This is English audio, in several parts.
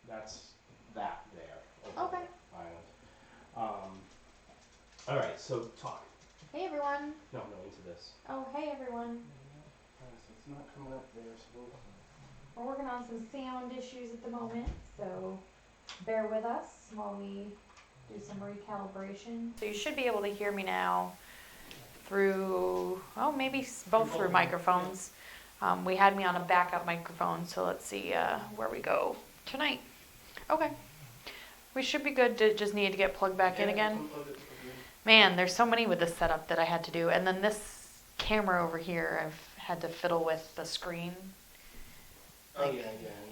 That's that there. Okay. Island. All right. So talk. Hey everyone. No, into this. Oh, hey everyone. Alright, so it's not coming up there. So We're working on some sound issues at the moment, so bear with us while we do some recalibration. So you should be able to hear me now through, oh, maybe both through microphones. We had me on a backup microphone, so let's see where we go tonight. Okay. We should be good. To just need to get plugged back in again. Man, there's so many with this setup that I had to do. And then this camera over here, I've had to fiddle with the screen. Oh, yeah.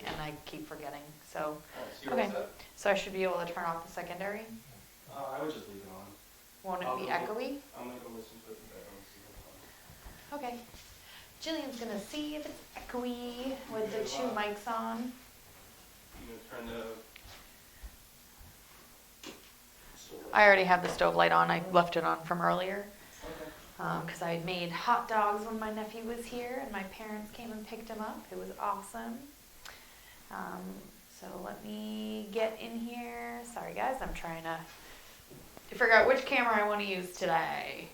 And I keep forgetting. So, So okay. So I should be able to turn off the secondary. I would just leave it on. Won't it be echoey? I'm going to go listen to it in bed. Okay. Jillian's going to see if it's echoey with the two mics on. You going to turn the... I already have the stove light on. I left it on from earlier. Because I had made hot dogs when my nephew was here and my parents came and picked him up. It was awesome. So let me get in here. Sorry guys, I'm trying to figure out which camera I want to use today.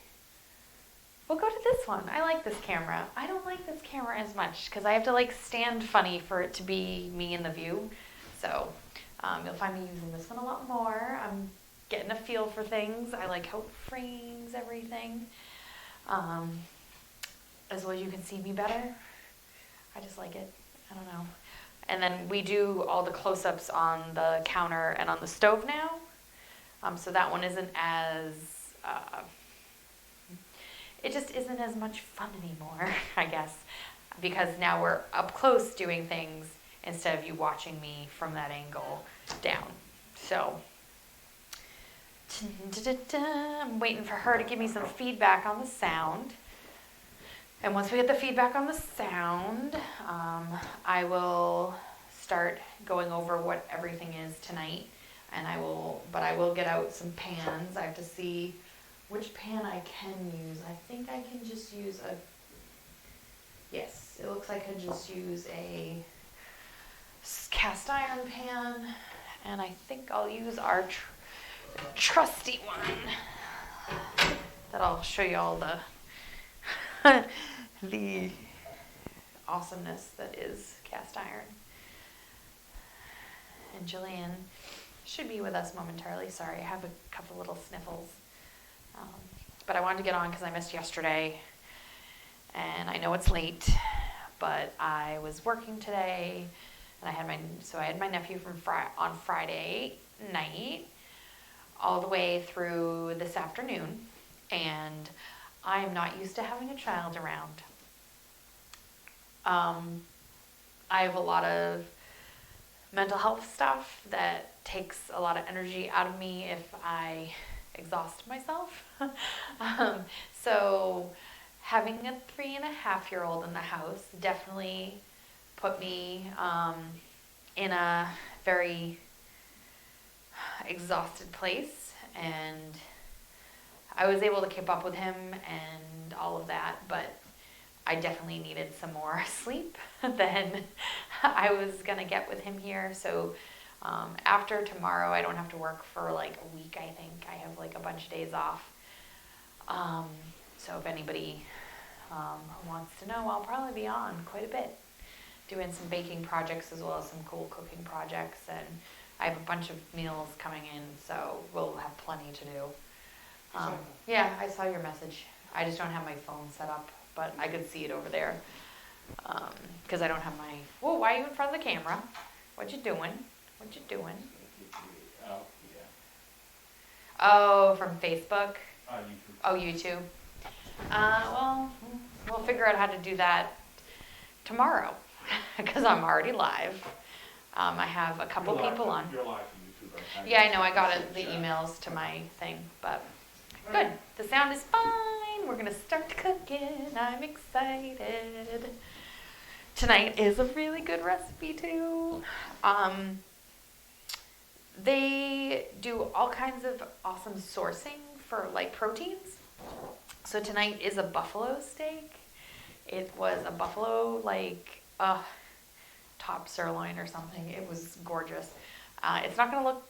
We'll go to this one. I like this camera. I don't like this camera as much because I have to like stand funny for it to be me in the view. So you'll find me using this one a lot more. I'm getting a feel for things. I like how it frames everything. As well as you can see me better. I just like it. I don't know. And then we do all the close-ups on the counter and on the stove now. So that one isn't as, it just isn't as much fun anymore, I guess. Because now we're up close doing things instead of you watching me from that angle down. So, I'm waiting for her to give me some feedback on the sound. And once we get the feedback on the sound, I will start going over what everything is tonight. And I will get out some pans. I have to see which pan I can use. I think I can just use yes, it looks like I can just use a cast iron pan. And I think I'll use our trusty one that I'll show you all the the awesomeness that is cast iron. And Jillian should be with us momentarily. Sorry, I have a couple little sniffles. But I wanted to get on because I missed yesterday. And I know it's late, but I was working today. And I had my nephew on Friday night all the way through this afternoon. And I am not used to having a child around. I have a lot of mental health stuff that takes a lot of energy out of me if I exhaust myself. So having a 3.5-year-old in the house definitely put me in a very exhausted place, and I was able to keep up with him and all of that, but I definitely needed some more sleep than I was going to get with him here. So after tomorrow, I don't have to work for like a week, I think. I have like a bunch of days off. So if anybody wants to know, I'll probably be on quite a bit, doing some baking projects as well as some cool cooking projects. And I have a bunch of meals coming in, so we'll have plenty to do. Yeah, I saw your message. I just don't have my phone set up, but I could see it over there. Because I don't have my... Whoa, why are you in front of the camera? What you doing? What you doing? Oh, yeah. Oh, from Facebook? YouTube. Oh, YouTube. Well, we'll figure out how to do that tomorrow, because I'm already live. I have a couple people on. You're live to YouTube, right? Yeah, I know. I got the emails to my thing, but good. The sound is fine. We're gonna start cooking. I'm excited. Tonight is a really good recipe too. They do all kinds of awesome sourcing for like proteins. So tonight is a buffalo steak. It was a buffalo top sirloin or something. It was gorgeous. It's not going to look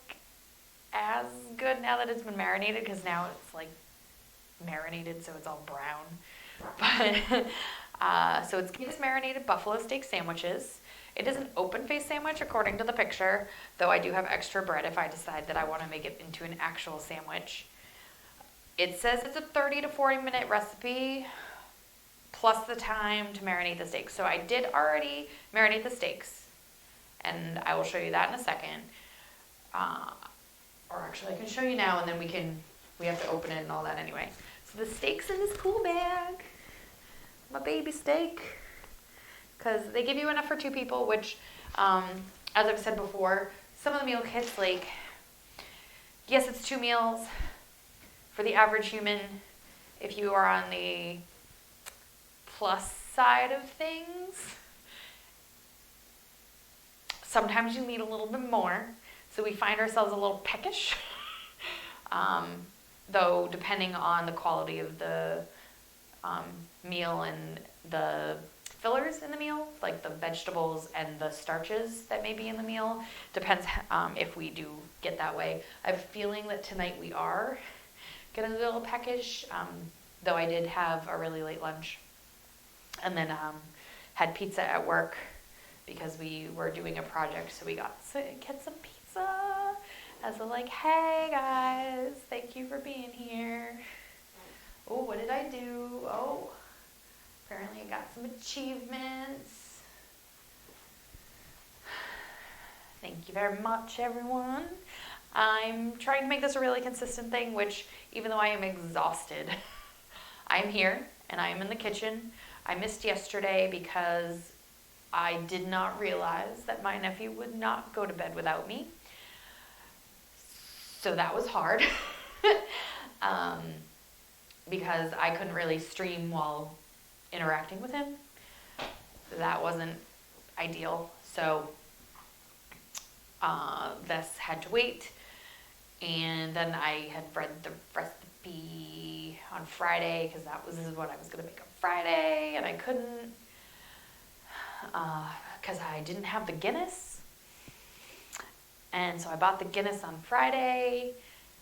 as good now that it's been marinated, because now it's like marinated, so it's all brown. But so it's Guinness marinated buffalo steak sandwiches. It is an open face sandwich according to the picture, though I do have extra bread if I decide that I want to make it into an actual sandwich. It says it's a 30 to 40 minute recipe plus the time to marinate the steaks. So I did already marinate the steaks, and I will show you that in a second. Or actually I can show you now, and then we have to open it and all that anyway. So the steak's in this cool bag, my baby steak, because they give you enough for 2 people, which, as I've said before, some of the meal kits, like, yes, it's 2 meals for the average human. If you are on the plus side of things, sometimes you need a little bit more. So we find ourselves a little peckish, though depending on the quality of the meal and the fillers in the meal, like the vegetables and the starches that may be in the meal, depends if we do get that way. I have a feeling that tonight we are getting a little peckish, though I did have a really late lunch, and then had pizza at work because we were doing a project, so we got to get some pizza as a like, hey guys, thank you for being here. Oh, what did I do? Oh, apparently I got some achievements. Thank you very much, everyone. I'm trying to make this a really consistent thing, which, even though I am exhausted, I'm here and I am in the kitchen. I missed yesterday because I did not realize that my nephew would not go to bed without me. So that was hard. Because I couldn't really stream while interacting with him. That wasn't ideal. So this had to wait. And then I had read the recipe on Friday, because this is what I was going to make on Friday, and I couldn't because I didn't have the Guinness. And so I bought the Guinness on Friday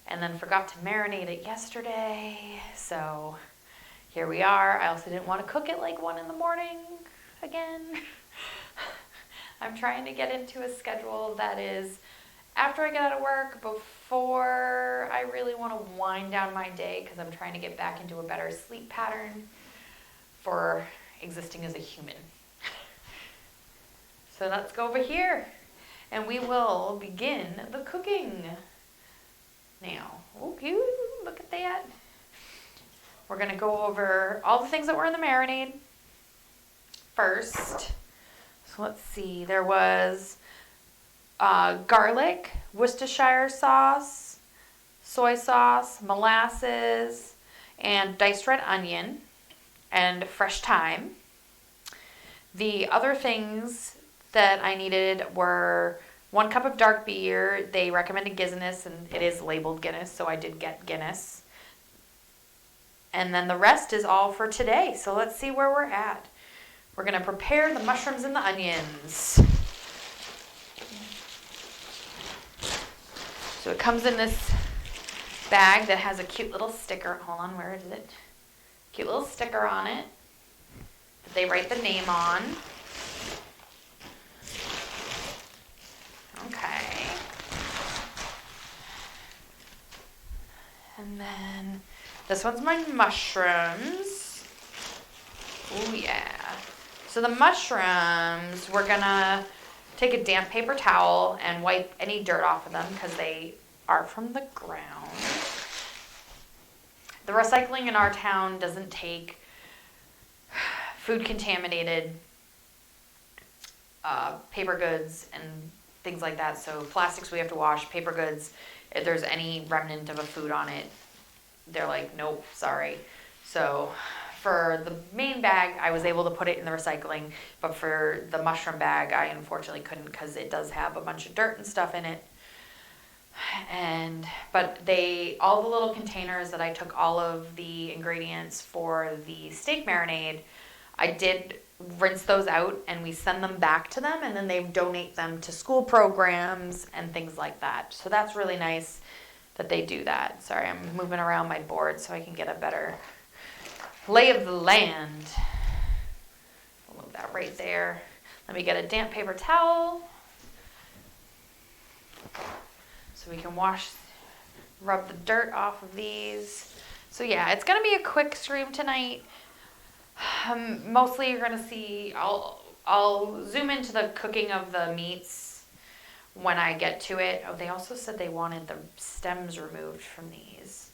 and then forgot to marinate it yesterday. So here we are. I also didn't want to cook it like 1 in the morning again. I'm trying to get into a schedule that is after I get out of work, before I really want to wind down my day, because I'm trying to get back into a better sleep pattern for existing as a human. So let's go over here and we will begin the cooking. Now, okay, look at that. We're going to go over all the things that were in the marinade first. So let's see, there was garlic, Worcestershire sauce, soy sauce, molasses, and diced red onion, and fresh thyme. The other things that I needed were 1 cup of dark beer. They recommended Guinness, and it is labeled Guinness, so I did get Guinness. And then the rest is all for today. So let's see where we're at. We're going to prepare the mushrooms and the onions. So it comes in this bag that has a cute little sticker. Hold on, where is it? Cute little sticker on it that they write the name on. Okay. And then this one's my mushrooms. Oh yeah. So the mushrooms, we're gonna take a damp paper towel and wipe any dirt off of them because they are from the ground. The recycling in our town doesn't take food contaminated paper goods and things like that. So plastics we have to wash, paper goods, if there's any remnant of a food on it, they're like, nope, sorry. So for the main bag, I was able to put it in the recycling, but for the mushroom bag, I unfortunately couldn't because it does have a bunch of dirt and stuff in it. But all the little containers that I took all of the ingredients for the steak marinade, I did rinse those out and we send them back to them, and then they donate them to school programs and things like that. So that's really nice that they do that. Sorry, I'm moving around my board so I can get a better lay of the land. I'll move that right there. Let me get a damp paper towel so we can rub the dirt off of these. So yeah, it's gonna be a quick stream tonight. Mostly you're gonna see, I'll zoom into the cooking of the meats when I get to it. Oh, they also said they wanted the stems removed from these.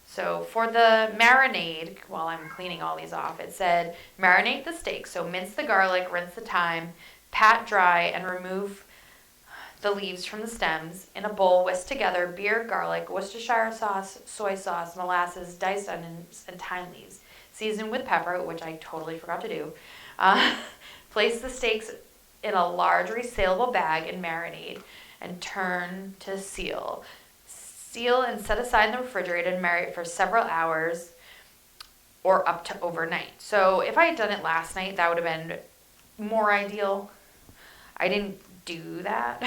So for the marinade, while I'm cleaning all these off, it said marinate the steak. So mince the garlic, rinse the thyme, pat dry, and remove the leaves from the stems. In a bowl, whisk together beer, garlic, Worcestershire sauce, soy sauce, molasses, diced onions, and thyme leaves. Season with pepper, which I totally forgot to do. Place the steaks in a large resealable bag and marinade, and turn to seal. Seal and set aside in the refrigerator and marinate for several hours or up to overnight. So if I had done it last night, that would have been more ideal. I didn't do that,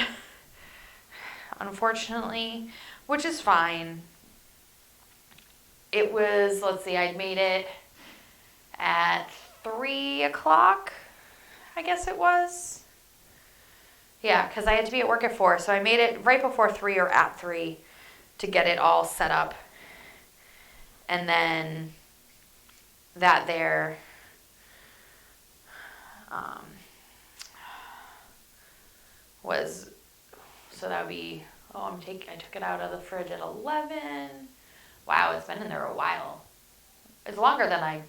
unfortunately, which is fine. It was, let's see, I'd made it at 3 o'clock, I guess it was. Yeah, because I had to be at work at 4, so I made it right before 3 or at 3 to get it all set up. And then that there was, so that would be, I took it out of the fridge at 11. Wow, it's been in there a while. It's longer than I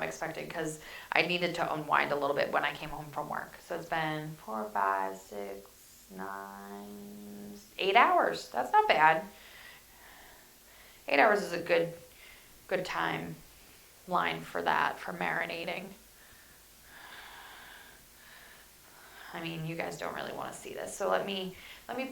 expected because I needed to unwind a little bit when I came home from work. So it's been 4, 5, 6, 9, 8 hours. That's not bad. 8 hours is a good time line for that, for marinating. I mean, you guys don't really want to see this, so let me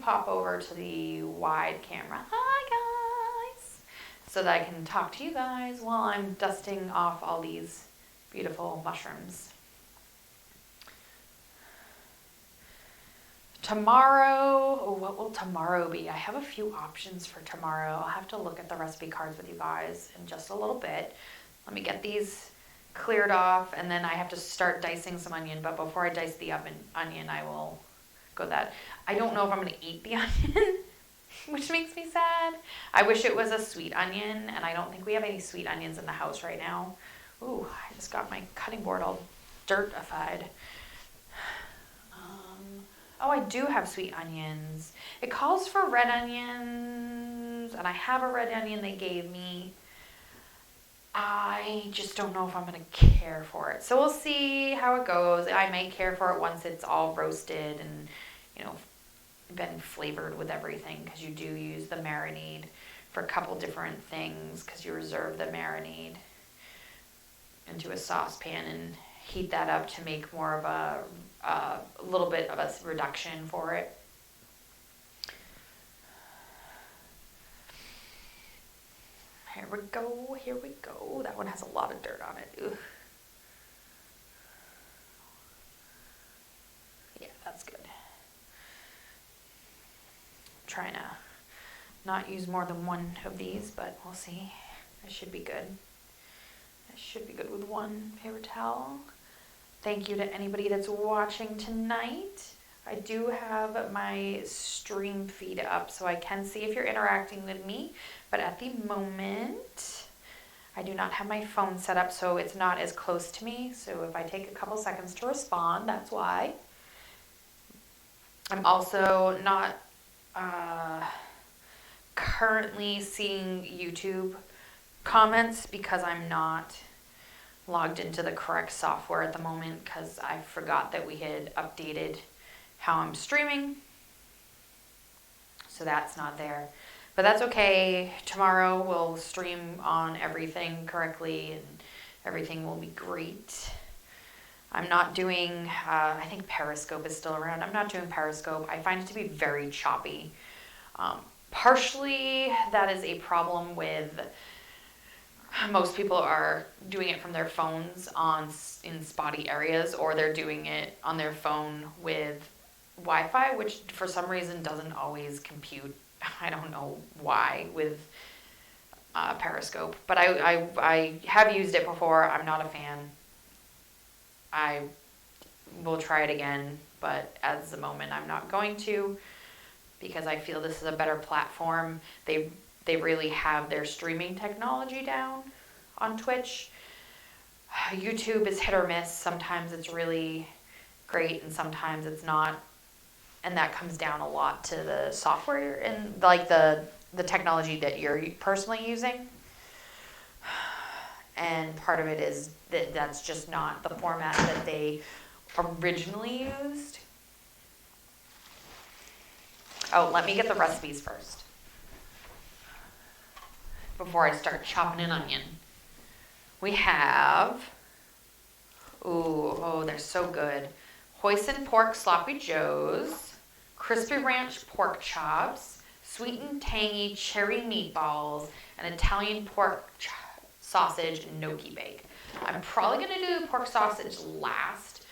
pop over to the wide camera. Hi guys, so that I can talk to you guys while I'm dusting off all these beautiful mushrooms. Tomorrow, what will tomorrow be? I have a few options for tomorrow. I'll have to look at the recipe cards with you guys in just a little bit. Let me get these cleared off, and then I have to start dicing some onion, but before I dice the onion, I will go that. I don't know if I'm going to eat the onion, which makes me sad. I wish it was a sweet onion, and I don't think we have any sweet onions in the house right now. Ooh, I just got my cutting board all dirtified. Oh, I do have sweet onions. It calls for red onions, and I have a red onion they gave me. I just don't know if I'm going to care for it. So we'll see how it goes. I may care for it once it's all roasted and, been flavored with everything, because you do use the marinade for a couple different things, because you reserve the marinade into a saucepan and heat that up to make more of a little bit of a reduction for it. Here we go. That one has a lot of dirt on it. Ugh. Yeah, that's good. I'm trying to not use more than one of these, but we'll see. That should be good. That should be good with one paper towel. Thank you to anybody that's watching tonight. I do have my stream feed up, so I can see if you're interacting with me. But at the moment, I do not have my phone set up, so it's not as close to me. So if I take a couple seconds to respond, that's why. I'm also not currently seeing YouTube comments because I'm not logged into the correct software at the moment, because I forgot that we had updated how I'm streaming. So that's not there. But that's okay. Tomorrow we'll stream on everything correctly and everything will be great. I'm not doing, I think Periscope is still around. I'm not doing Periscope. I find it to be very choppy. Partially that is a problem with most people are doing it from their phones in spotty areas, or they're doing it on their phone with Wi-Fi, which for some reason doesn't always compute. I don't know why with Periscope, but I have used it before. I'm not a fan. I will try it again, but at the moment I'm not going to, because I feel this is a better platform. They really have their streaming technology down on Twitch. YouTube is hit or miss. Sometimes it's really great and sometimes it's not. And that comes down a lot to the software and like the technology that you're personally using. And part of it is that that's just not the format that they originally used. Oh, let me get the recipes first before I start chopping an onion. We have, they're so good. Hoisin pork sloppy joes, crispy ranch pork chops, sweet and tangy cherry meatballs, and Italian pork sausage and gnocchi bake. I'm probably going to do pork sausage last.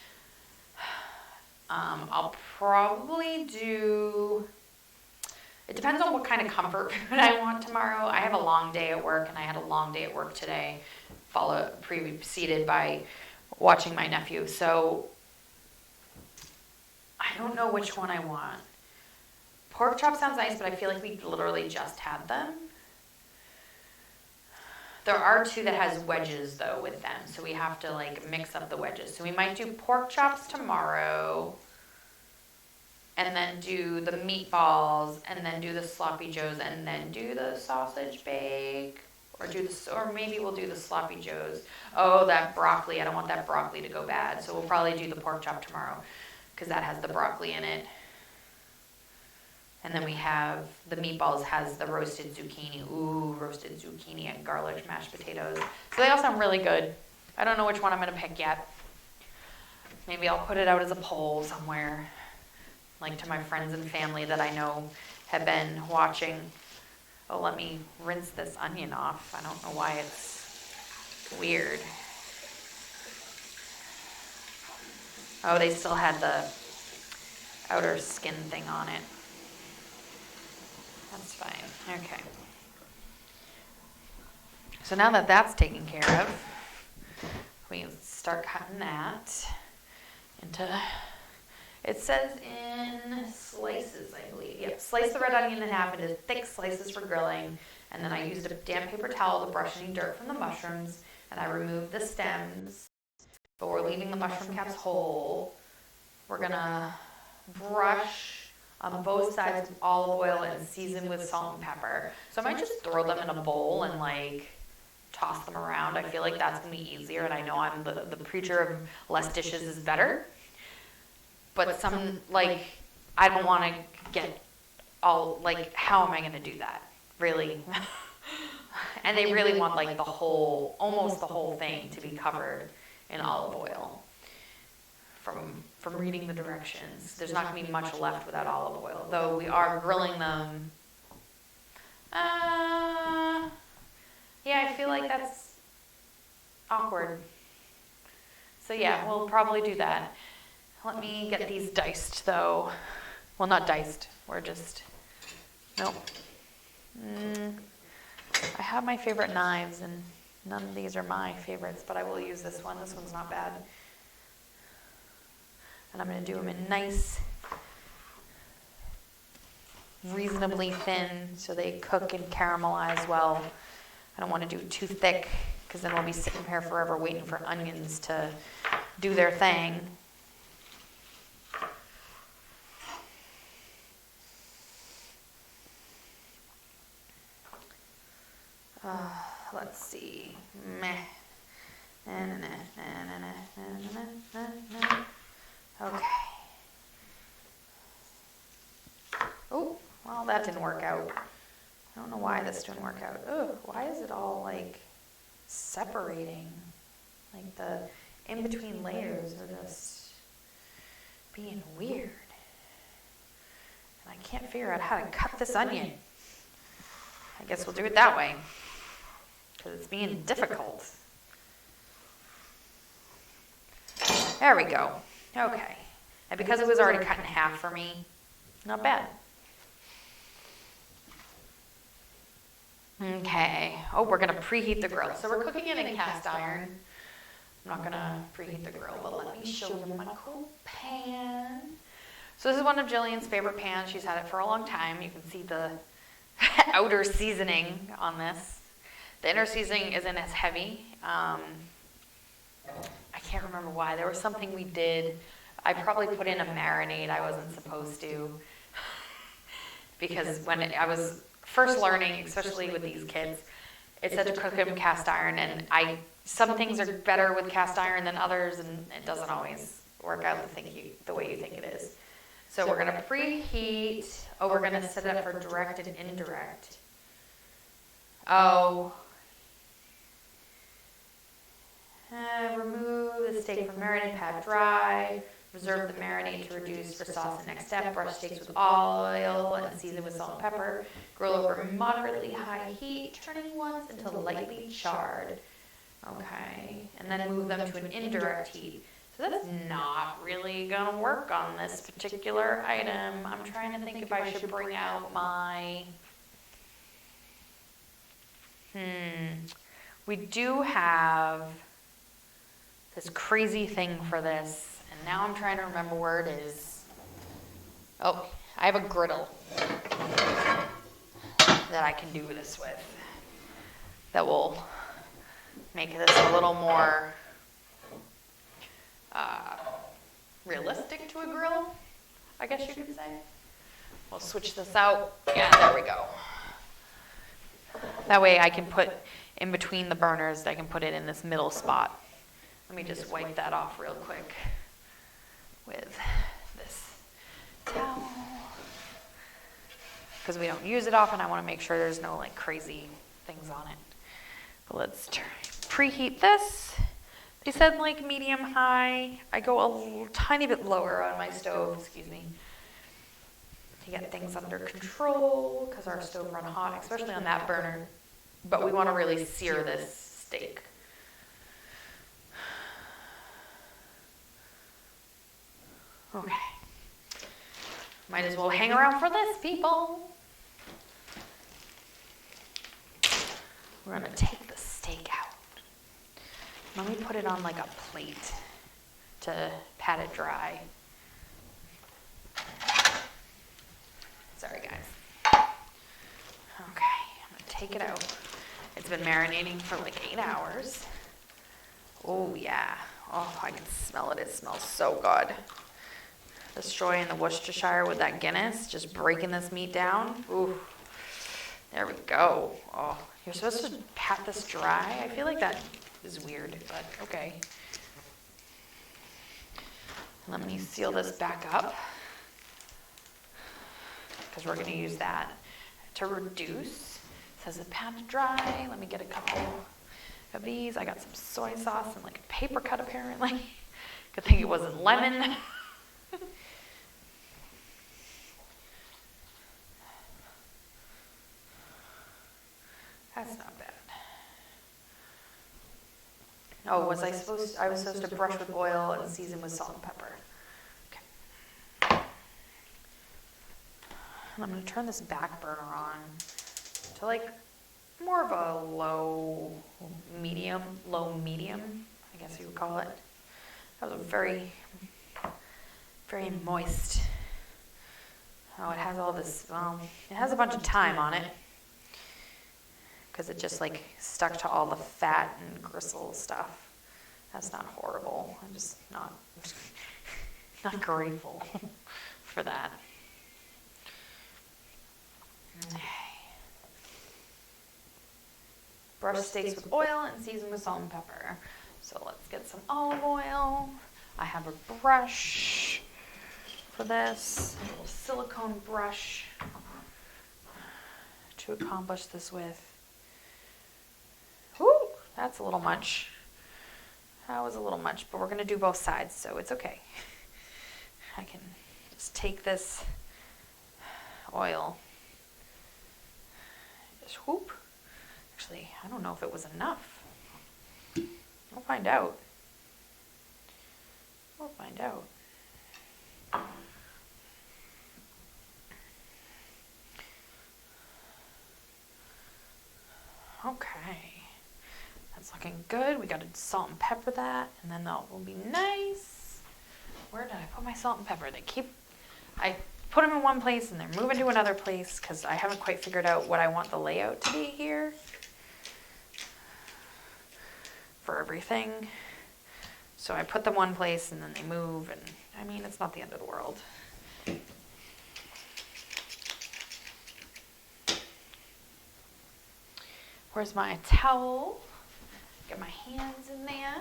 I'll probably do, it depends on what kind of comfort food I want tomorrow. I have a long day at work, and I had a long day at work today, preceded by watching my nephew. So I don't know which one I want. Pork chop sounds nice, but I feel like we literally just had them. There are two that has wedges though with them, so we have to like mix up the wedges. So we might do pork chops tomorrow, and then do the meatballs, and then do the sloppy joes, and then do the sausage bake, or maybe we'll do the sloppy joes. Oh, that broccoli! I don't want that broccoli to go bad, so we'll probably do the pork chop tomorrow, because that has the broccoli in it. And then we have, the meatballs has the roasted zucchini. Ooh, roasted zucchini and garlic mashed potatoes. So they all sound really good. I don't know which one I'm going to pick yet. Maybe I'll put it out as a poll somewhere, like to my friends and family that I know have been watching. Oh, let me rinse this onion off. I don't know why it's weird. Oh, they still had the outer skin thing on it. That's fine. Okay. So now that that's taken care of, we can start cutting that into, it says in slices, I believe. Yep. Slice the red onion in half into thick slices for grilling, and then I used a damp paper towel to brush any dirt from the mushrooms, and I removed the stems, but we're leaving the mushroom caps whole. We're gonna brush on both sides with olive oil and season with salt and pepper. So I might just throw them in a bowl and like toss them around. I feel like that's gonna be easier, and I know I'm the preacher of less dishes is better. But some, like, I don't want to get all, like, how am I gonna do that? Really? And they really want like the whole, almost the whole thing to be covered in olive oil. From reading the directions, there's not going to be much left without olive oil, though we are grilling them. Yeah, I feel like that's awkward. So yeah, we'll probably do that. Let me get these diced though. Well, not diced, we're just, nope. I have my favorite knives, and none of these are my favorites, but I will use this one. This one's not bad. And I'm going to do them in nice, reasonably thin, so they cook and caramelize well. I don't want to do it too thick, because then we'll be sitting here forever waiting for onions to do their thing. Let's see. Meh. Okay. Oh, well, that didn't work out. I don't know why this didn't work out. Oh, why is it all like separating? Like the in-between layers are just being weird. And I can't figure out how to cut this onion. I guess we'll do it that way. because it's being difficult. There we go. Okay. And because it was already cut in half for me, not bad. Okay. Oh, we're going to preheat the grill. So we're cooking it in cast iron. I'm not going to preheat the grill, but let me show you my cool pan. So this is one of Jillian's favorite pans. She's had it for a long time. You can see the outer seasoning on this. The inner seasoning isn't as heavy. I can't remember why. There was something we did. I probably put in a marinade I wasn't supposed to. Because when I was first learning, especially with these kids, it said to cook them cast iron, and some things are better with cast iron than others, and it doesn't always work out the way you think it is. So we're going to preheat. Oh, we're going to set it up for direct and indirect. Oh. Remove the steak from marinade, pat dry. Reserve the marinade to reduce for sauce the next step. Brush steaks with oil and season with salt and pepper. Grill over moderately high heat, turning once until lightly charred. Okay, and then move them to an indirect heat. So that's not really gonna work on this particular item. I'm trying to think if I should bring out my, we do have this crazy thing for this, and now I'm trying to remember where it is. Oh, I have a griddle that I can do this with that will make this a little more realistic to a grill, I guess you could say. We'll switch this out. Yeah, there we go. That way I can put in between the burners, I can put it in this middle spot. Let me just wipe that off real quick with this towel. Because we don't use it often, I want to make sure there's no like crazy things on it. But let's preheat this. They said like medium high. I go a tiny bit lower on my stove, excuse me, to get things under control because our stove run hot, especially on that burner. But we want to really sear this steak. Okay. Might as well hang around for this, people. We're going to take the steak out. Let me put it on like a plate to pat it dry. Sorry, guys. Okay, I'm going to take it out. It's been marinating for like 8 hours. Oh, yeah. Oh, I can smell it. It smells so good. Destroying the Worcestershire with that Guinness, just breaking this meat down. Ooh, there we go. Oh, you're supposed to pat this dry? I feel like that is weird, but okay. Let me seal this back up because we're going to use that to reduce. It says it pat dry. Let me get a couple of these. I got some soy sauce and like a paper cut apparently. Good thing it wasn't lemon. That's not bad. Oh, was I supposed to brush with oil and season with salt and pepper. Okay. And I'm going to turn this back burner on to like more of a low medium, I guess you would call it. That was a very, very moist. Oh, it has all this, it has a bunch of thyme on it. Because it just like stuck to all the fat and gristle stuff. That's not horrible. I'm just not grateful for that. Okay. Brush steaks with oil and season with salt and pepper. So let's get some olive oil. I have a brush for this, a little silicone brush to accomplish this with. Whew, that's a little much. That was a little much, but we're going to do both sides, so it's okay. I can just take this oil, just whoop. Actually, I don't know if it was enough. We'll find out. We'll find out. Okay. That's looking good. We got to salt and pepper that, and then that will be nice. Where did I put my salt and pepper? I put them in one place and they're moving to another place because I haven't quite figured out what I want the layout to be here for everything. So I put them one place and then they move, and I mean, it's not the end of the world. Where's my towel? Get my hands in there.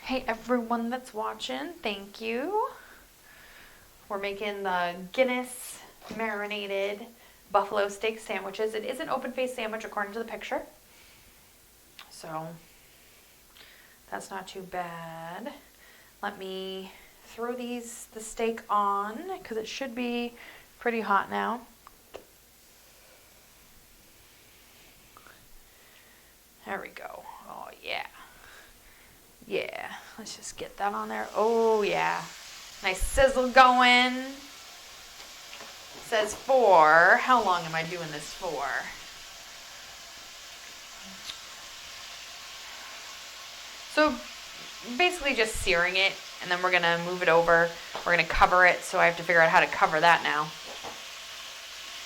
Hey, everyone that's watching, thank you. We're making the Guinness marinated buffalo steak sandwiches. It is an open-faced sandwich according to the picture. So that's not too bad. Let me throw the steak on because it should be pretty hot now. There we go. Oh, yeah. Yeah. Let's just get that on there. Oh, yeah. Nice sizzle going. It says for. How long am I doing this for? So, basically just searing it, and then we're going to move it over. We're going to cover it, so I have to figure out how to cover that now.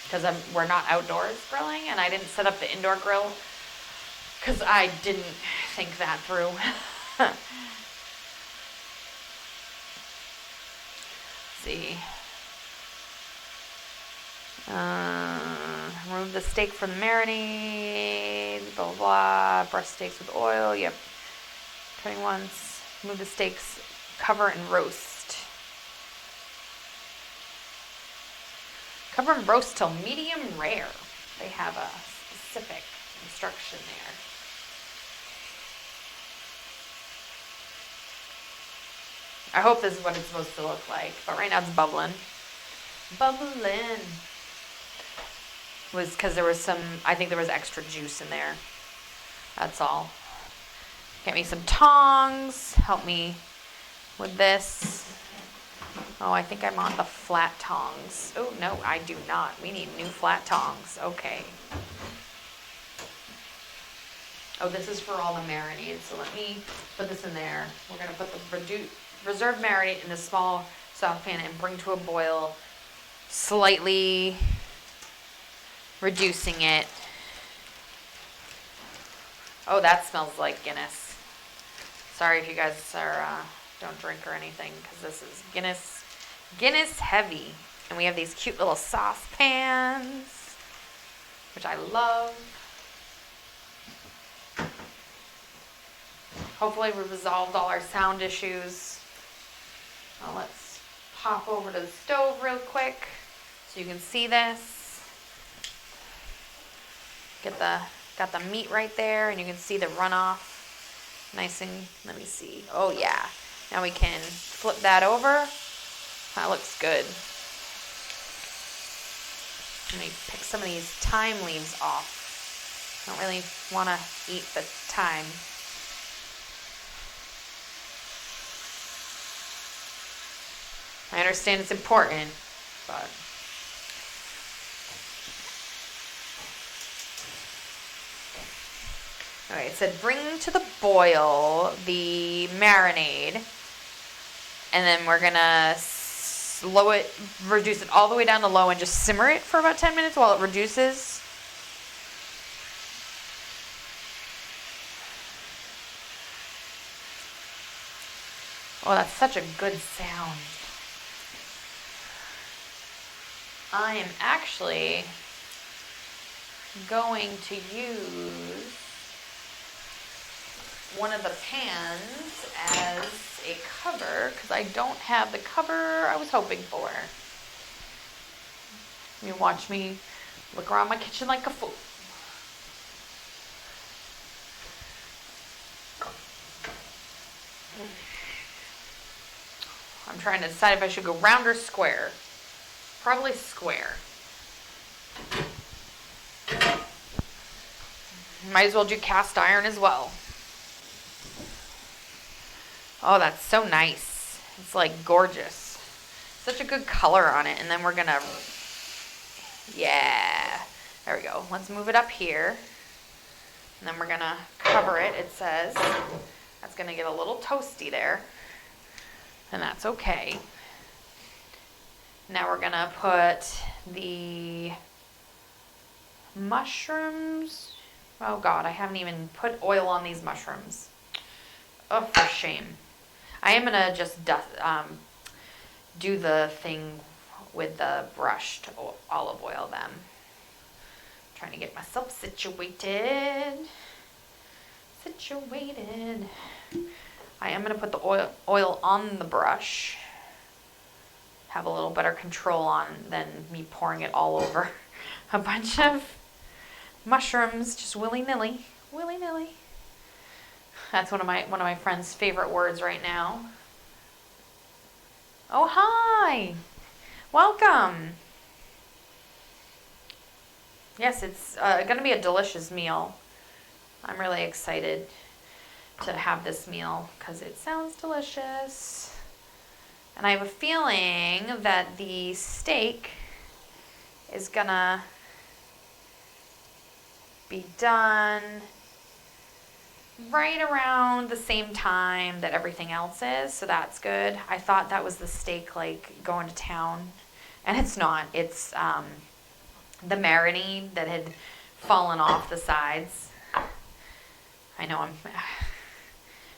Because we're not outdoors grilling, and I didn't set up the indoor grill because I didn't think that through. See. Remove the steak from the marinade, blah, blah, blah. Brush steaks with oil, yep. Turning once. Move the steaks, cover and roast. Cover and roast till medium rare. They have a specific instruction there. I hope this is what it's supposed to look like, but right now it's bubbling. Bubbling. Was because there was I think there was extra juice in there. That's all. Get me some tongs. Help me with this. Oh, I think I'm on the flat tongs. Oh, no, I do not. We need new flat tongs. Okay. Oh, this is for all the marinade, so let me put this in there. We're going to put the reserved marinade in a small saucepan and bring to a boil, slightly reducing it. Oh, that smells like Guinness. Sorry if you guys don't drink or anything, because this is Guinness heavy. And we have these cute little saucepans, which I love. Hopefully we resolved all our sound issues. Now let's pop over to the stove real quick so you can see this. Got the meat right there, and you can see the runoff. Nice and, let me see. Oh yeah. Now we can flip that over. That looks good. Let me pick some of these thyme leaves off. I don't really want to eat the thyme. I understand it's important, but okay, it said bring to the boil the marinade, and then we're gonna reduce it all the way down to low and just simmer it for about 10 minutes while it reduces. Oh, that's such a good sound. I am actually going to use one of the pans as a cover because I don't have the cover I was hoping for. You watch me look around my kitchen like a fool. I'm trying to decide if I should go round or square. Probably square. Might as well do cast iron as well. Oh, that's so nice. It's like gorgeous. Such a good color on it. And then we're gonna, yeah, there we go. Let's move it up here. And then we're gonna cover it. It says that's gonna get a little toasty there. And that's okay. Now we're gonna put the mushrooms. Oh God, I haven't even put oil on these mushrooms. Oh, for shame. I am gonna just do the thing with the brushed olive oil then. Trying to get myself situated. I am gonna put the oil on the brush. Have a little better control on than me pouring it all over a bunch of mushrooms, just willy-nilly. That's one of my friend's favorite words right now. Oh, hi. Welcome. Yes, it's going to be a delicious meal. I'm really excited to have this meal because it sounds delicious. And I have a feeling that the steak is going to be done right around the same time that everything else is, so that's good. I thought that was the steak like going to town, and it's not. It's the marinade that had fallen off the sides. I know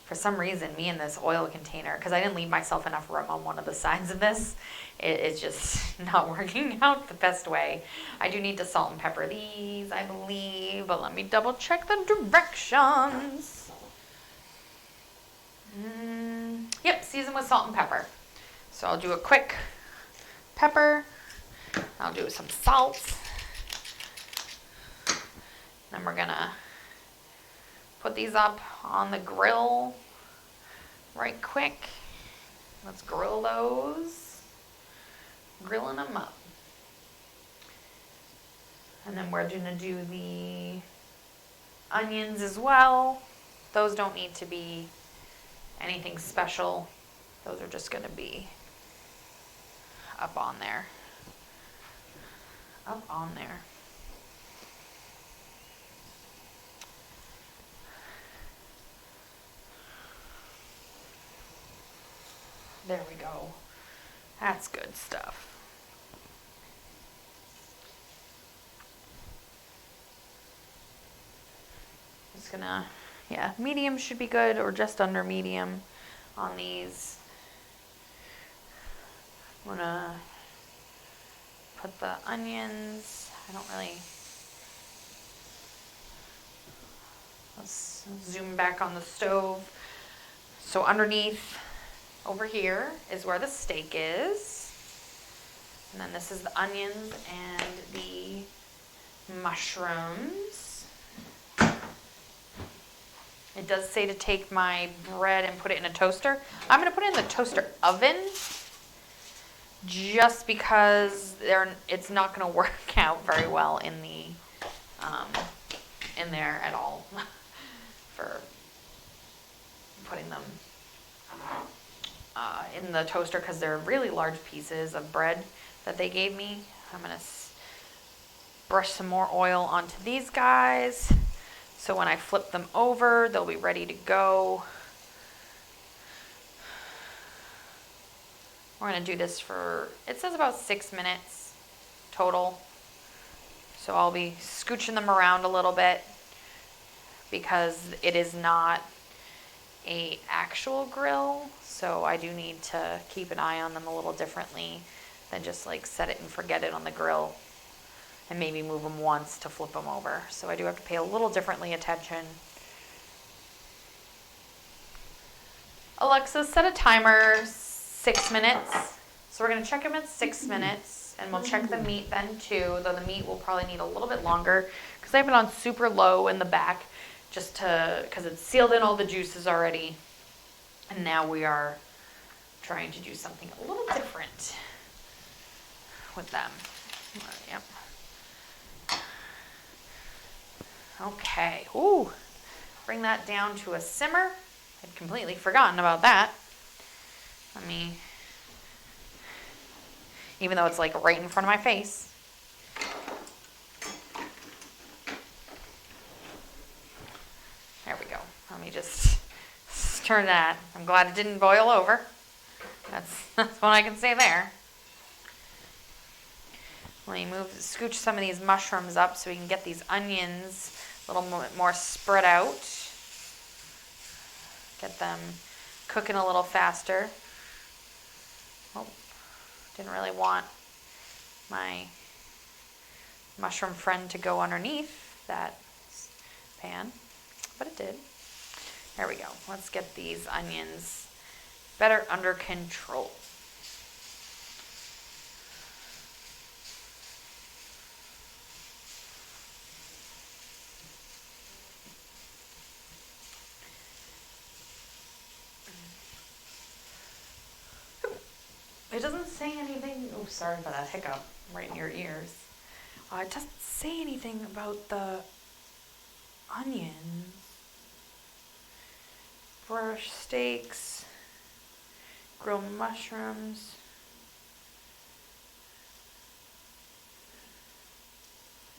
for some reason, me in this oil container, because I didn't leave myself enough room on one of the sides of this, it's just not working out the best way. I do need to salt and pepper these, I believe, but let me double check the directions. Yep, season with salt and pepper. So I'll do a quick pepper. I'll do some salt. Then we're gonna put these up on the grill right quick. Let's grill those. Grilling them up. And then we're gonna do the onions as well. Those don't need to be anything special. Those are just gonna be up on there. Up on there. There we go. That's good stuff. Just gonna, yeah, medium should be good, or just under medium on these. I'm gonna put the onions. I don't really. Let's zoom back on the stove. So underneath, over here is where the steak is. And then this is the onions and the mushrooms. It does say to take my bread and put it in a toaster. I'm going to put it in the toaster oven just because it's not going to work out very well in the in there at all for putting them in the toaster, because they're really large pieces of bread that they gave me. I'm going to brush some more oil onto these guys, so when I flip them over, they'll be ready to go. We're going to do this for, it says about 6 minutes total. So I'll be scooching them around a little bit because it is not a actual grill, so I do need to keep an eye on them a little differently than just like set it and forget it on the grill and maybe move them once to flip them over. So I do have to pay a little differently attention. Alexa, set a timer 6 minutes. So we're going to check them at 6 minutes, and we'll check the meat then too, though the meat will probably need a little bit longer because I have it on super low in the back, just because it's sealed in all the juices already. And now we are trying to do something a little different with them. Yep. Okay, ooh, bring that down to a simmer. I'd completely forgotten about that. Let me, even though it's like right in front of my face. There we go. Let me just stir that. I'm glad it didn't boil over. That's what I can say there. Let me scooch some of these mushrooms up so we can get these onions a little more spread out. Get them cooking a little faster. Oh, didn't really want my mushroom friend to go underneath that pan, but it did. There we go. Let's get these onions better under control. It doesn't say anything. Oh, sorry about that hiccup right in your ears. It doesn't say anything about the onions. Fresh steaks, grilled mushrooms.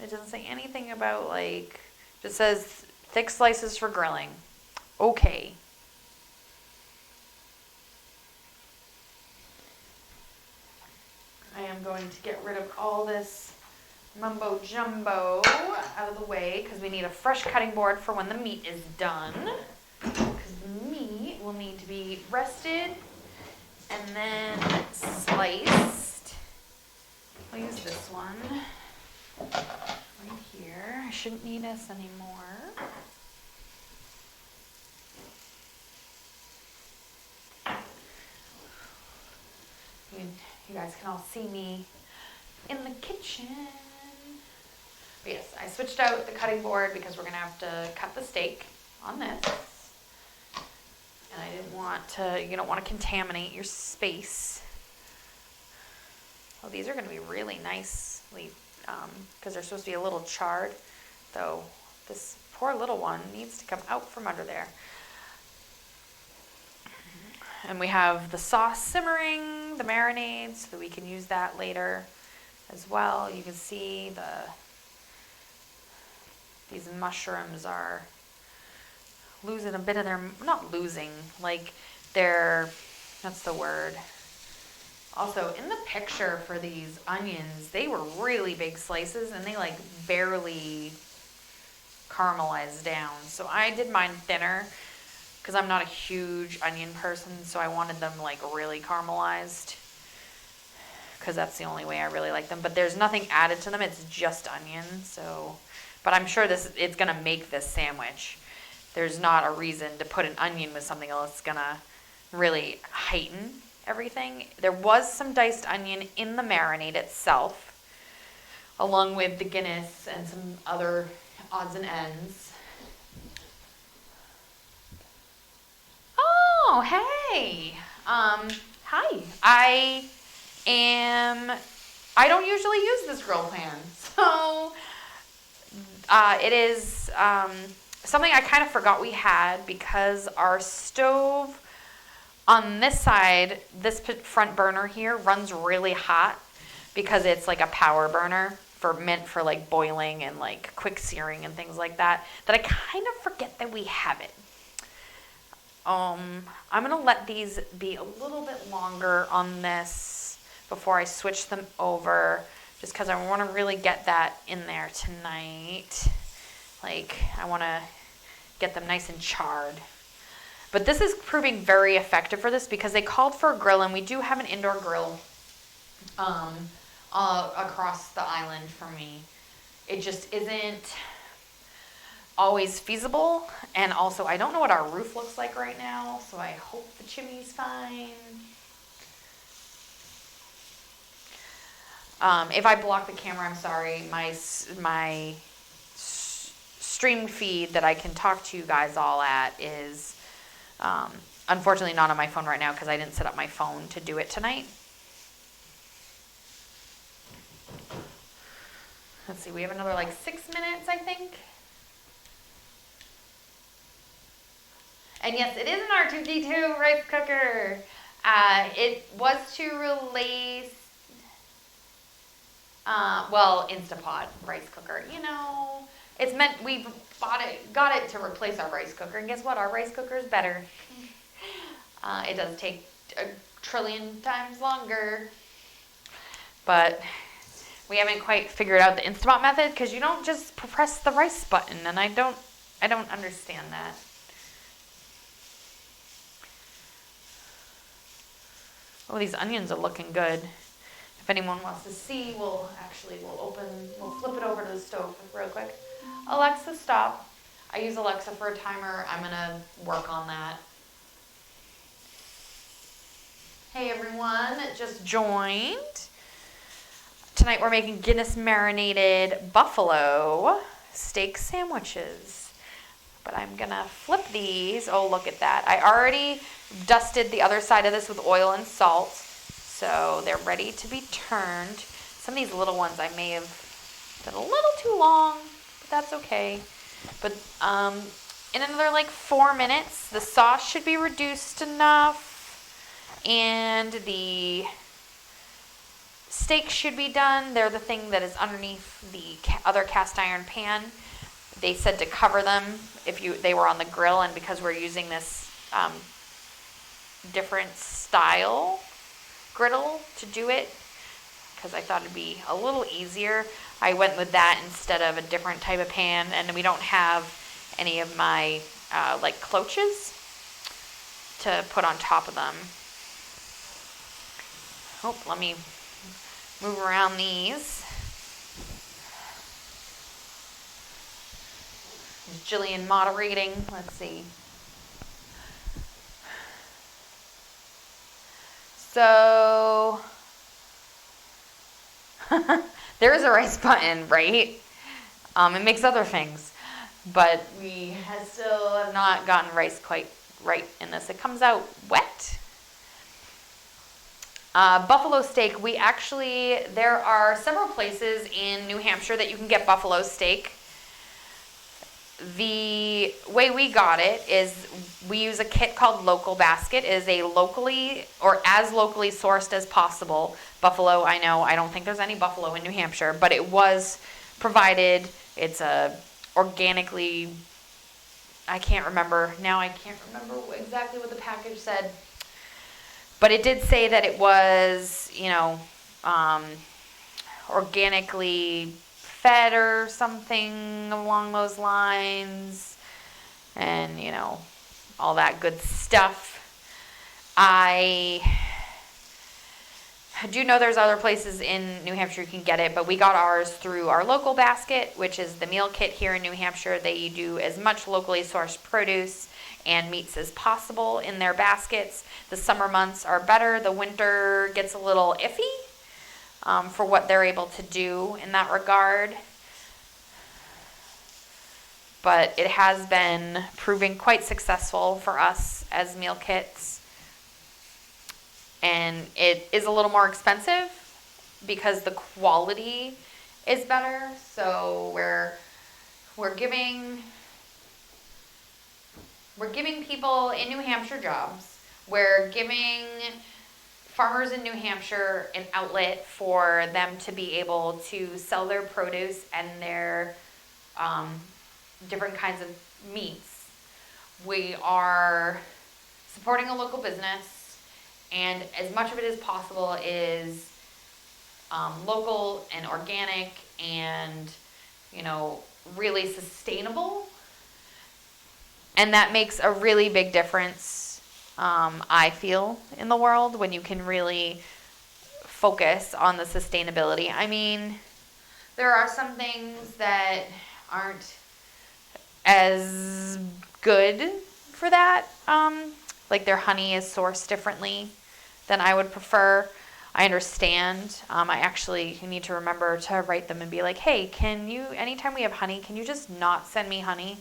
It doesn't say anything about like, it just says thick slices for grilling. Okay. I am going to get rid of all this mumbo jumbo out of the way because we need a fresh cutting board for when the meat is done. Because the meat will need to be rested and then sliced. I'll use this one right here. I shouldn't need this anymore. You guys can all see me in the kitchen. But yes, I switched out the cutting board because we're going to have to cut the steak on this. And I didn't want to, you don't want to contaminate your space. Well, these are going to be really nicely, because they're supposed to be a little charred. Though this poor little one needs to come out from under there. And we have the sauce simmering, the marinade, so that we can use that later as well. You can see these mushrooms are losing a bit of their, not losing, like that's the word. Also, in the picture for these onions, they were really big slices and they like barely caramelized down. So I did mine thinner because I'm not a huge onion person, so I wanted them like really caramelized because that's the only way I really like them. But there's nothing added to them, it's just onion. So, but I'm sure it's gonna make this sandwich. There's not a reason to put an onion with something else that's gonna really heighten everything. There was some diced onion in the marinade itself, along with the Guinness and some other odds and ends. Oh, hey. Hi. I don't usually use this grill pan, so it is something I kind of forgot we had because our stove on this side, this front burner here runs really hot because it's like a power burner meant for like boiling and like quick searing and things like that I kind of forget that we have it. I'm going to let these be a little bit longer on this before I switch them over, just because I want to really get that in there tonight. Like, I want to get them nice and charred. But this is proving very effective for this because they called for a grill, and we do have an indoor grill across the island for me. It just isn't always feasible, and also I don't know what our roof looks like right now, so I hope the chimney's fine. If I block the camera, I'm sorry. My stream feed that I can talk to you guys all at is unfortunately not on my phone right now because I didn't set up my phone to do it tonight. Let's see, we have another like 6 minutes, I think. And yes, it is an R2D2 rice cooker. It was to replace, Instapot rice cooker. You know, it's meant, we got it to replace our rice cooker. And guess what? Our rice cooker is better. It does take a trillion times longer. But we haven't quite figured out the Instapot method because you don't just press the rice button, and I don't understand that. Oh, these onions are looking good. If anyone wants to see, we'll flip it over to the stove real quick. Alexa, stop. I use Alexa for a timer. I'm gonna work on that. Hey everyone that just joined. Tonight we're making Guinness marinated buffalo steak sandwiches. But I'm gonna flip these. Oh, look at that. I already dusted the other side of this with oil and salt. So they're ready to be turned. Some of these little ones I may have done a little too long, but that's okay. But in another like 4 minutes, the sauce should be reduced enough. And the steak should be done. They're the thing that is underneath the other cast iron pan. They said to cover them if they were on the grill, and because we're using this different style griddle to do it, because I thought it'd be a little easier, I went with that instead of a different type of pan. And we don't have any of my like cloches to put on top of them. Oh, let me move around these. Is Jillian moderating? Let's see. So, there is a rice button, right? It makes other things. But we still have not gotten rice quite right in this. It comes out wet. Buffalo steak, there are several places in New Hampshire that you can get buffalo steak. The way we got it is we use a kit called Local Baskit. It is a locally sourced as possible buffalo. I don't think there's any buffalo in New Hampshire, but it was provided. It's organically, I can't remember exactly what the package said. But it did say that it was, organically fed or something along those lines. And, all that good stuff. I do know there's other places in New Hampshire you can get it, but we got ours through our Local Baskit, which is the meal kit here in New Hampshire. They do as much locally sourced produce and meats as possible in their baskets. The summer months are better. The winter gets a little iffy for what they're able to do in that regard. But it has been proving quite successful for us as meal kits. And it is a little more expensive because the quality is better. So we're giving people in New Hampshire jobs. We're giving farmers in New Hampshire an outlet for them to be able to sell their produce and their different kinds of meats. We are supporting a local business, and as much of it as possible is local and organic and, really sustainable. And that makes a really big difference, I feel, in the world when you can really focus on the sustainability. I mean, there are some things that aren't as good for that. Like their honey is sourced differently than I would prefer. I understand. I actually need to remember to write them and be like, hey, anytime we have honey, can you just not send me honey?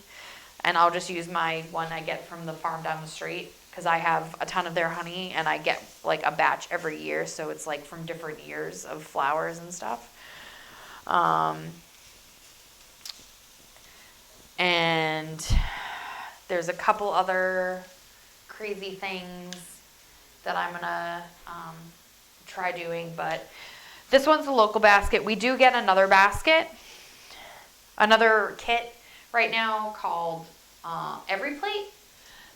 And I'll just use my one I get from the farm down the street, because I have a ton of their honey and I get like a batch every year. So it's like from different years of flowers and stuff. And There's a couple other crazy things that I'm gonna try doing, but this one's a local basket. We do get another basket, another kit right now called Every Plate.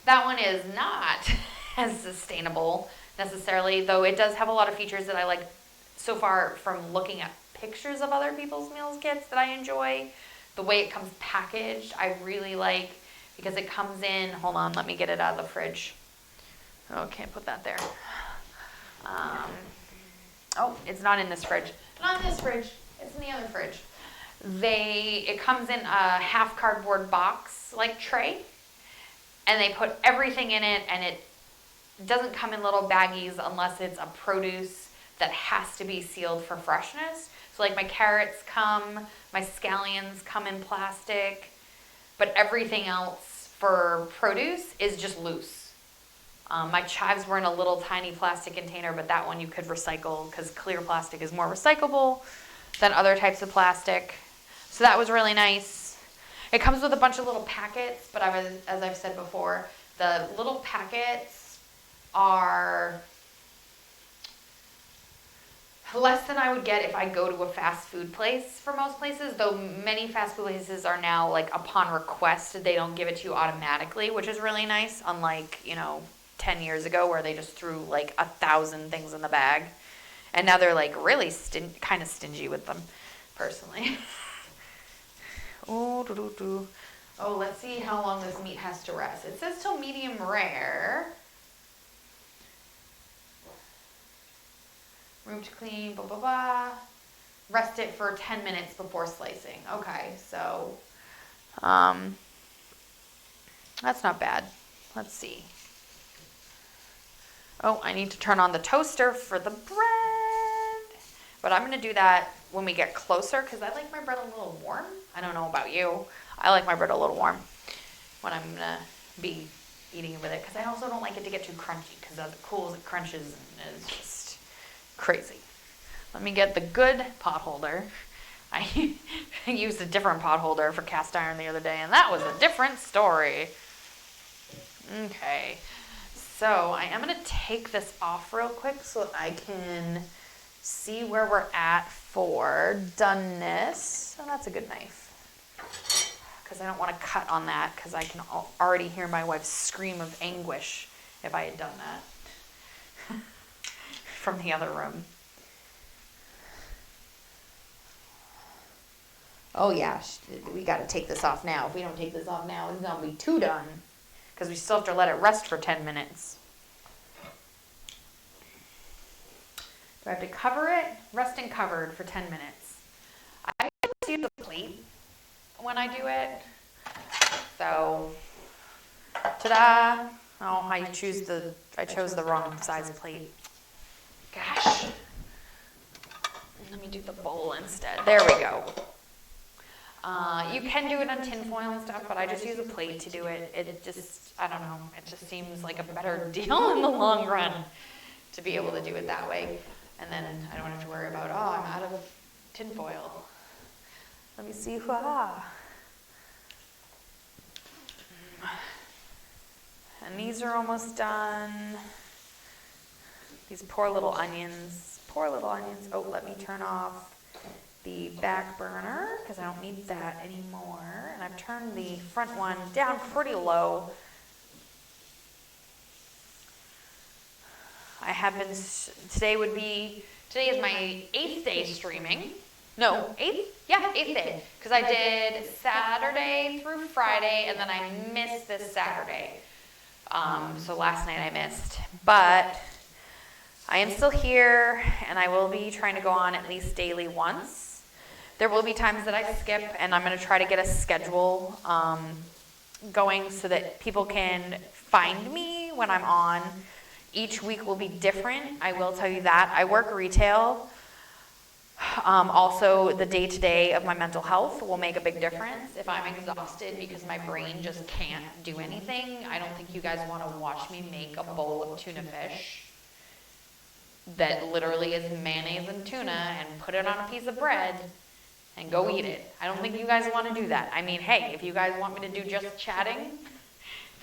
That one is not as sustainable necessarily, though it does have a lot of features that I like so far from looking at pictures of other people's meals kits that I enjoy. The way it comes packaged, I really like, because it comes in, hold on, let me get it out of the fridge. Oh, can't put that there. Oh, it's not in this fridge. Not in this fridge, it's in the other fridge. It comes in a half cardboard box, like tray, and they put everything in it, and it doesn't come in little baggies unless it's a produce that has to be sealed for freshness. So like my carrots my scallions come in plastic, but everything else for produce is just loose. My chives were in a little tiny plastic container, but that one you could recycle because clear plastic is more recyclable than other types of plastic. So that was really nice. It comes with a bunch of little packets, but as I've said before, the little packets are less than I would get if I go to a fast food place for most places, though many fast food places are now, like, upon request, they don't give it to you automatically, which is really nice, unlike, 10 years ago where they just threw, like, 1,000 things in the bag. And now they're, like, really kind of stingy with them, personally. Oh, let's see how long this meat has to rest. It says till medium rare. Room to clean, blah, blah, blah. Rest it for 10 minutes before slicing. Okay, so, that's not bad. Let's see. Oh, I need to turn on the toaster for the bread. But I'm going to do that when we get closer because I like my bread a little warm. I don't know about you. I like my bread a little warm when I'm going to be eating with it because I also don't like it to get too crunchy because as it cools, it crunches and it's just crazy. Let me get the good pot holder. I used a different pot holder for cast iron the other day, and that was a different story. Okay, so I am going to take this off real quick so that I can see where we're at for doneness. Oh, that's a good knife. Because I don't want to cut on that because I can already hear my wife's scream of anguish if I had done that from the other room. Oh yeah, we got to take this off now. If we don't take this off now, it's going to be too done. Because we still have to let it rest for 10 minutes. Do I have to cover it? Rest and covered for 10 minutes. I just use a plate when I do it. So, ta-da! Oh, I chose the wrong size plate. Gosh. Let me do the bowl instead. There we go. You can do it on tin foil and stuff, but I just use a plate to do it. It just, I don't know, it just seems like a better deal in the long run to be able to do it that way. And then I don't have to worry about, I'm out of tin foil. Let me see. And these are almost done. These poor little onions. Oh, let me turn off the back burner because I don't need that anymore. And I've turned the front one down pretty low. I have been, today is my 8th day streaming. No, 8th? Yeah, 8th day. Because I did Saturday through Friday, and then I missed this Saturday. So last night I missed. But I am still here, and I will be trying to go on at least daily once. There will be times that I skip, and I'm going to try to get a schedule going so that people can find me when I'm on. Each week will be different, I will tell you that. I work retail. Also, the day-to-day of my mental health will make a big difference. If I'm exhausted because my brain just can't do anything, I don't think you guys want to watch me make a bowl of tuna fish that literally is mayonnaise and tuna and put it on a piece of bread and go eat it. I don't think you guys want to do that. I mean, hey, if you guys want me to do just chatting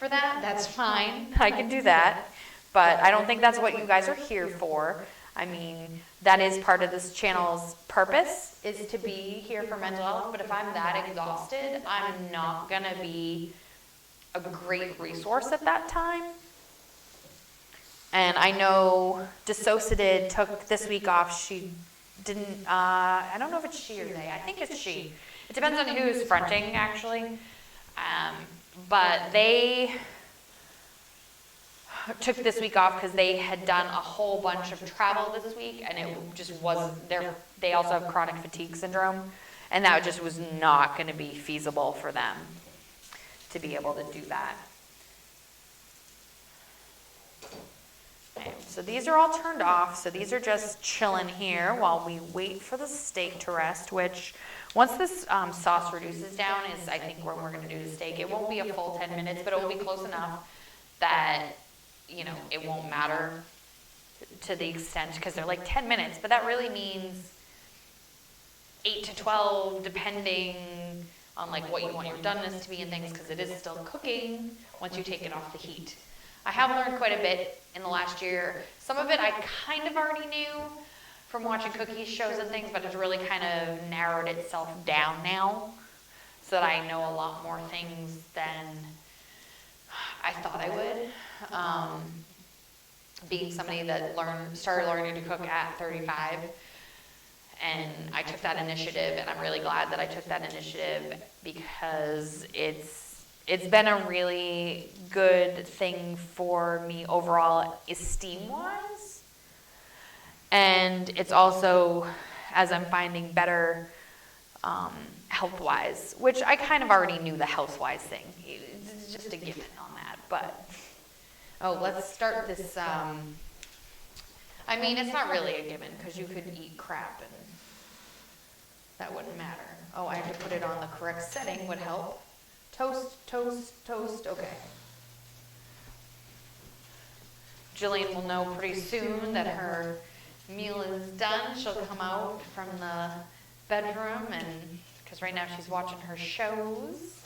for that, that's fine. I can do that. But I don't think that's what you guys are here for. I mean, that is part of this channel's purpose, is to be here for mental health. But if I'm that exhausted, I'm not going to be a great resource at that time. And I know Dissociated took this week off. She didn't, I don't know if it's she or they. I think it's she. It depends on who's fronting, actually. But they took this week off because they had done a whole bunch of travel this week, and it just wasn't there. They also have chronic fatigue syndrome, and that just was not going to be feasible for them to be able to do that. Okay, so these are all turned off, so these are just chilling here while we wait for the steak to rest, which once this sauce reduces down is, I think, when we're going to do the steak. It won't be a full 10 minutes, but it will be close enough that, you know, it won't matter to the extent, because they're like 10 minutes, but that really means 8 to 12, depending on like what you want your doneness to be and things, because it is still cooking once you take it off the heat. I have learned quite a bit in the last year. Some of it I kind of already knew from watching cookie shows and things, but it's really kind of narrowed itself down now, so that I know a lot more things than I thought I would. Being somebody that started learning to cook at 35, and I took that initiative, and I'm really glad that I took that initiative, because it's been a really good thing for me overall, esteem-wise. And it's also, as I'm finding, better health-wise, which I kind of already knew the health-wise thing. It's just a given on that. But, let's start this. I mean, it's not really a given, because you could eat crap and that wouldn't matter. Oh, I have to put it on the correct setting would help. Toast, toast, toast, okay. Jillian will know pretty soon that her meal is done. She'll come out from the bedroom, and because right now she's watching her shows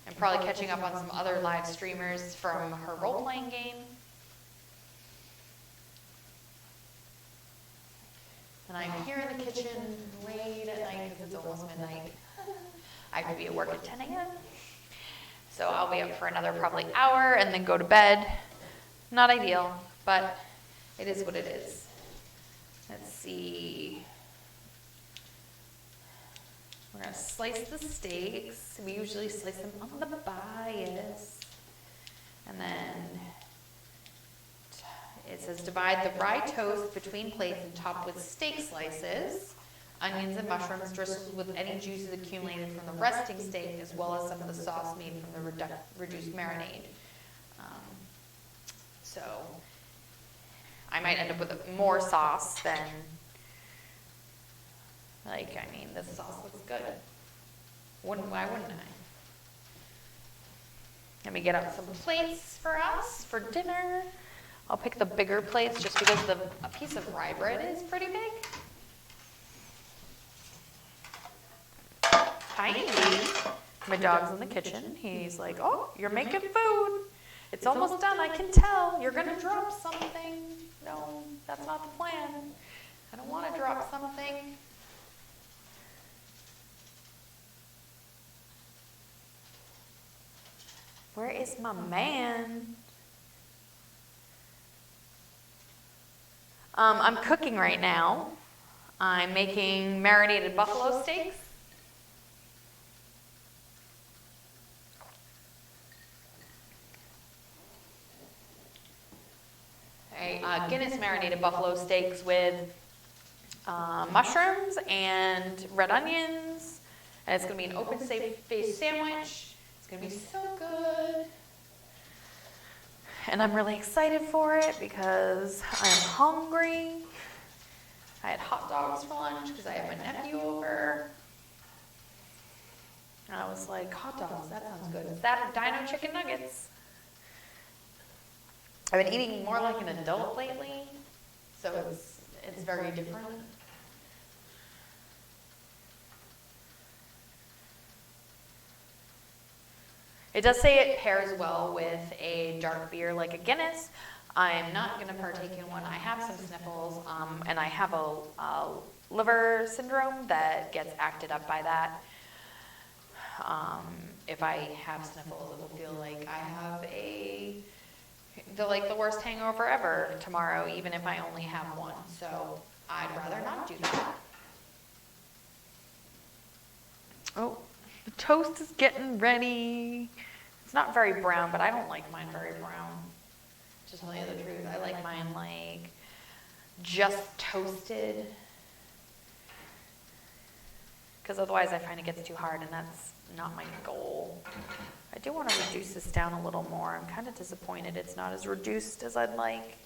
and probably catching up on some other live streamers from her role-playing game. And I'm here in the kitchen late at night because it's almost midnight. I could be at work at 10 a.m. So I'll be up for another probably hour and then go to bed. Not ideal, but it is what it is. Let's see. We're going to slice the steaks. We usually slice them on the bias. And then it says divide the rye toast between plates and top with steak slices. Onions and mushrooms drizzled with any juices accumulated from the resting steak, as well as some of the sauce made from the reduced marinade. So I might end up with more sauce than, like, I mean, this sauce looks good. Why wouldn't I? Let me get out some plates for us for dinner. I'll pick the bigger plates just because a piece of rye bread is pretty big. Hi. My dog's in the kitchen. He's like, oh, you're making food. It's almost done, I can tell. You're going to drop something. No, that's not the plan. I don't want to drop something. Where is my man? I'm cooking right now. I'm making marinated buffalo steaks. Guinness marinated buffalo steaks with mushrooms and red onions, and it's going to be an open-faced sandwich. It's going to be so good, and I'm really excited for it because I am hungry. I had hot dogs for lunch because I had my nephew over, and I was like, hot dogs, that sounds good. Is that dino chicken nuggets? I've been eating more like an adult lately, so it's very different. It does say it pairs well with a dark beer like a Guinness. I'm not going to partake in one. I have some sniffles, and I have a liver syndrome that gets acted up by that. If I have sniffles, it will feel like I have the worst hangover ever tomorrow, even if I only have one. So I'd rather not do that. Oh, the toast is getting ready. It's not very brown, but I don't like mine very brown. To tell you the truth, I like mine like just toasted. Because otherwise I find it gets too hard, and that's not my goal. I do want to reduce this down a little more. I'm kind of disappointed it's not as reduced as I'd like.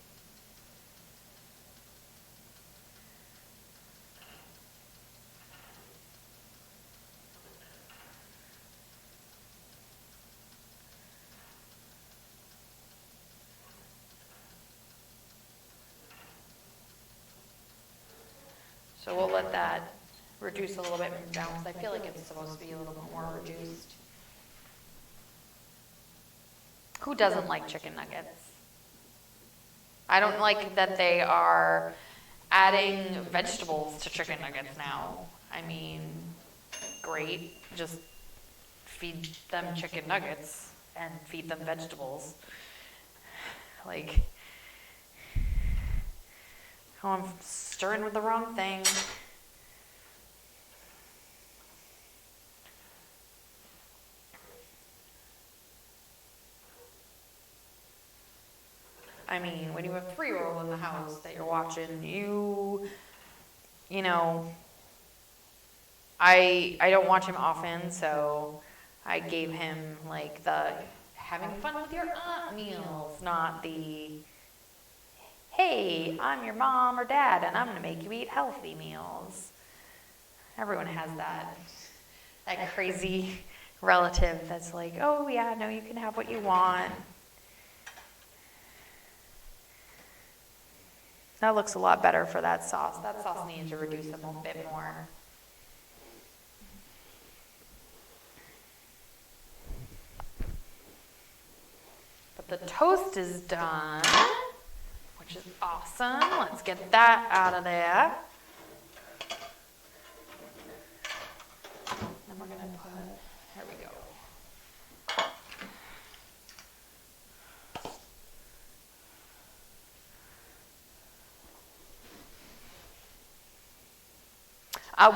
So we'll let that reduce a little bit down, because I feel like it's supposed to be a little bit more reduced. Who doesn't like chicken nuggets? I don't like that they are adding vegetables to chicken nuggets now. I mean, great, just feed them chicken nuggets and feed them vegetables. Like, oh, I'm stirring with the wrong thing. I mean, when you have a 3-year-old in the house that you're watching, you know, I don't watch him often, so I gave him like the having fun with your aunt meals, not the, hey, I'm your mom or dad and I'm gonna make you eat healthy meals. Everyone has that crazy relative that's like, oh yeah, no, you can have what you want. That looks a lot better for that sauce. That sauce needs to reduce a little bit more. But the toast is done, which is awesome. Let's get that out of there. Then we're gonna put, here we go.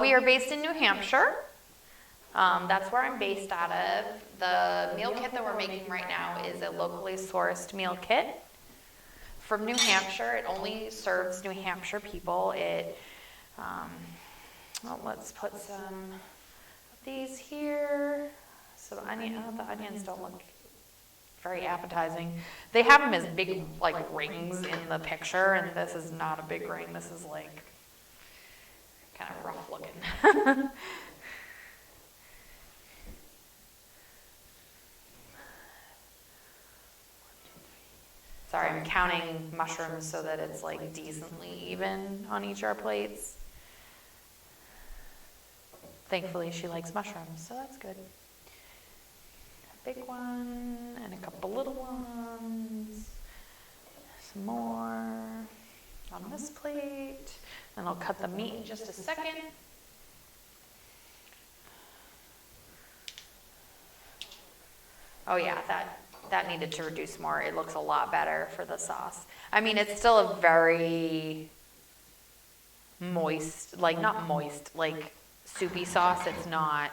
We are based in New Hampshire. That's where I'm based out of. The meal kit that we're making right now is a locally sourced meal kit from New Hampshire. It only serves New Hampshire people. Well, let's put some of these here. So the onions don't look very appetizing. They have them as big like rings in the picture, and this is not a big ring. This is like kind of rough looking. Sorry, I'm counting mushrooms so that it's like decently even on each of our plates. Thankfully, she likes mushrooms, so that's good. A big one and a couple little ones. Some more on this plate. And I'll cut the meat in just a second. Oh yeah, that needed to reduce more. It looks a lot better for the sauce. I mean, it's still a very moist, like not moist, like soupy sauce. It's not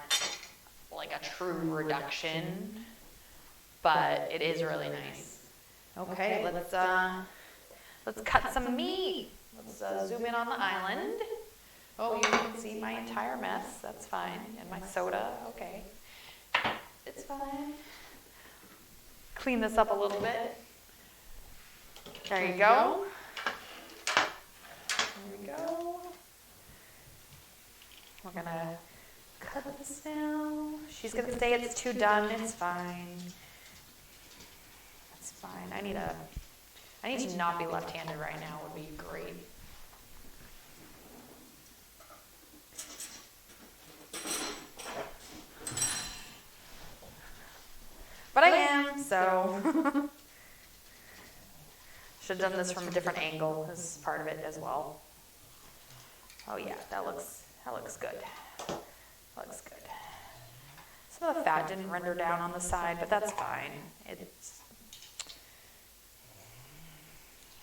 like a true reduction, but it is really nice. Okay, let's cut some meat. Let's zoom in on the island. Oh, you can see my entire mess. That's fine. And my soda. Okay. It's fine. Clean this up a little bit. There you go. There we go. We're going to cut this now. She's going to say it's too done. It's fine. It's fine. I need to not be left-handed right now. Would be great. But I am, so. Should have done this from a different angle as part of it as well. Oh yeah, that looks good. Looks good. Some of the fat didn't render down on the side, but that's fine. It's,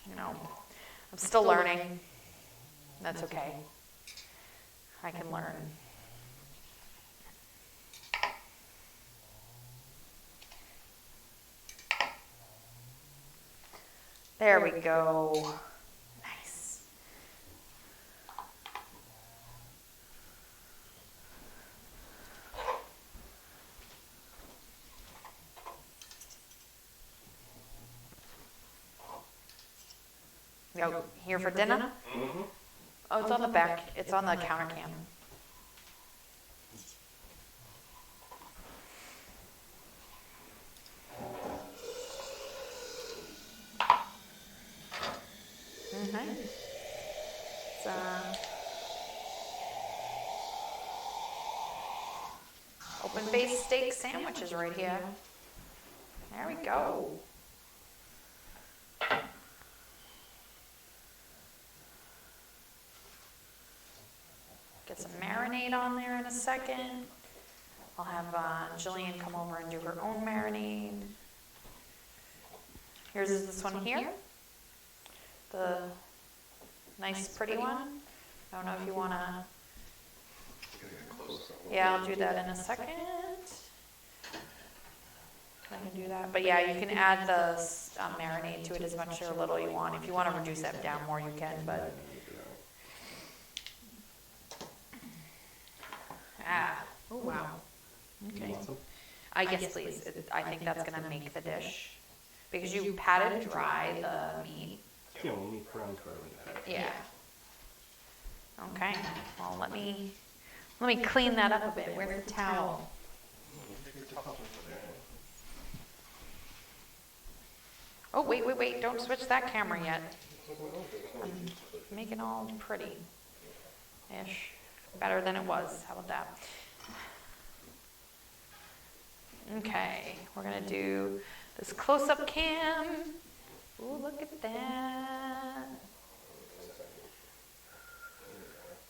you know, I'm still learning. That's okay. I can learn. There we go. Nice. Yo, here for dinner? Mm-hmm. Oh, it's on the back. It's on the counter cam. It's, open face steak sandwiches right here. There we go. Get some marinade on there in a second. I'll have Jillian come over and do her own marinade. Here's this one here. The nice pretty one. I don't know if you want to. Yeah, I'll do that in a second. I can do that. But yeah, you can add the marinade to it as much or little you want. If you want to reduce that down more, you can. But oh wow. Okay. Yes, please. I think that's gonna make the dish because you patted dry the meat. Yeah, we need brown garlic. Yeah. Okay. Well, let me clean that up a bit. Where's the towel? Oh, wait. Don't switch that camera yet. I'm making all pretty-ish. Better than it was. How about that? Okay. We're going to do this close-up cam. Ooh, look at that.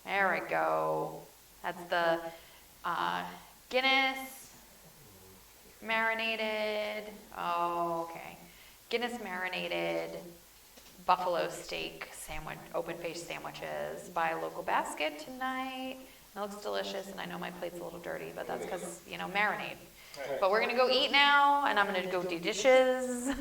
There we go. That's the Guinness marinated. Oh, okay. Guinness marinated buffalo steak sandwich, open face sandwiches by a local Baskit tonight. It looks delicious, and I know my plate's a little dirty, but that's because, marinade. But we're going to go eat now, and I'm going to go do dishes.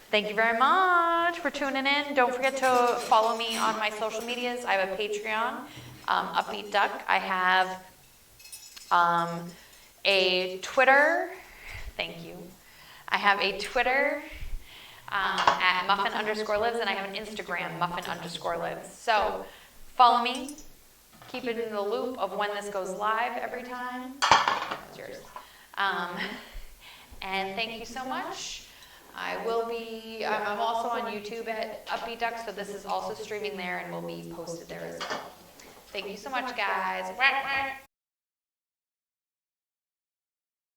Thank you very much for tuning in. Don't forget to follow me on my social medias. I have a Patreon, Upbeat Duck. I have a Twitter. Thank you. I have a Twitter at muffin_lives, and I have an Instagram, muffin_lives. So follow me. Keep it in the loop of when this goes live every time. That's yours. And thank you so much. I'm also on YouTube at Upbeat Duck, so this is also streaming there and will be posted there as well. Thank you so much, guys.